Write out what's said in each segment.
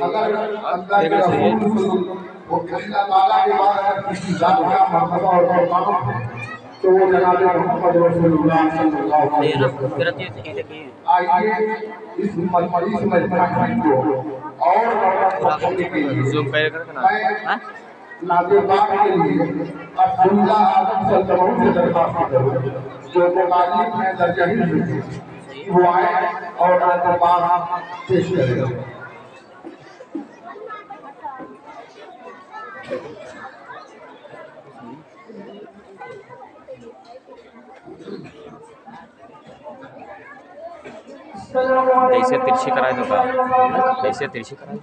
اگر اللہ کے رسول وہ اللہ تعالیٰ کے بعد اگر کسی ذات کا مرتبہ اور مقام ہے تو وہ جناب محمد رسول اللہ صلی اللہ علیہ وسلم۔ آئیے اس مجمع کو اور کرنے کے لیے میں ناظر باغ کے لیے عبداللہ آدم سلطنوں سے درخواست کروں جو تعلیم میں درجہ ہی وہ آئے اور ناظر باغ پیش کرے۔ ایسے ترچھی کرائے دو کا ایسے ترچھی کرائے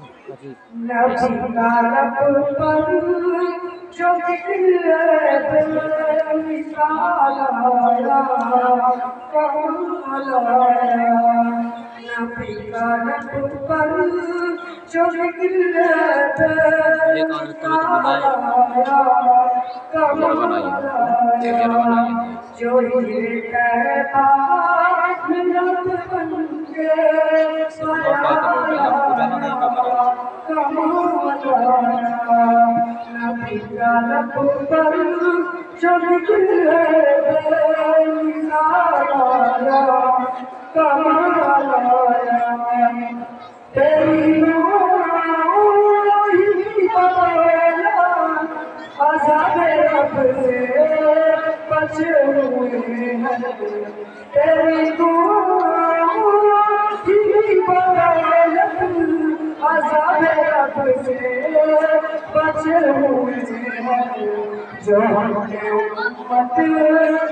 جو ہم نے امت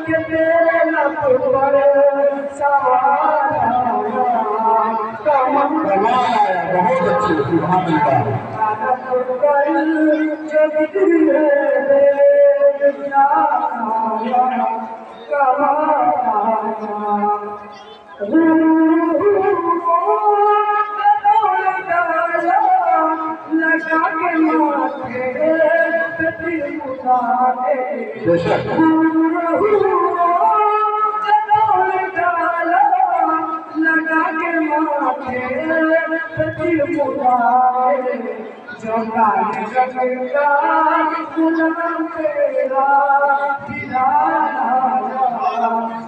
کے تیرے لب پر سوال آیا کمال آیا بہت اچھی سبحان اللہ جو دل ہے کمال آیا لگا کے ماتھے لگا کے ماتھے جو کالے رنگ کا غلام تیرا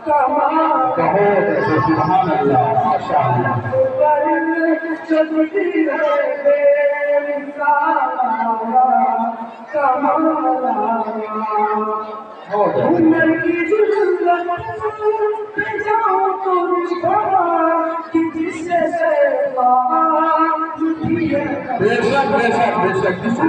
کمال سبحان اللہ ماشاء اللہ عمر کی ضرورت پہ جاؤں تو جس سے بے شک بے شک بے شک جس سے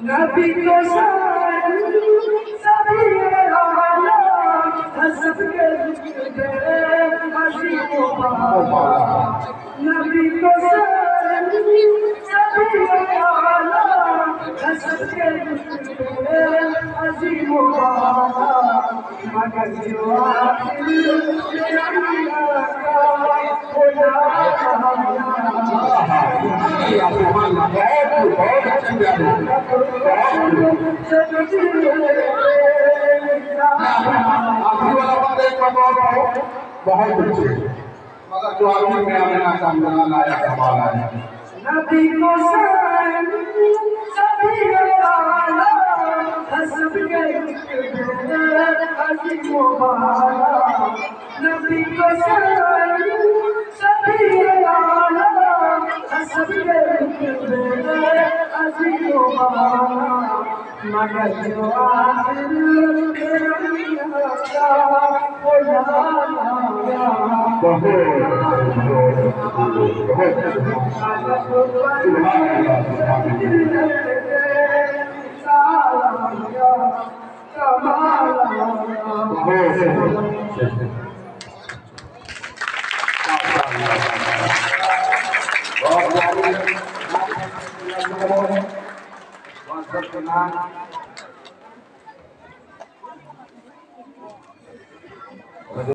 نبی کو سبھی حسب کے عظیم و بہا نبی کو سبھی حسب کے عظیم و بہا مگر جو آخر بہت اچھے مگر جو آدمی میں آمینہ کا امدان آیا کمال آیا نبی کو سبھی حسب کے عظیم و بہا نبی کو سبھی حسب کے عظیم و بہا مگر جو آخر کرو واسط نام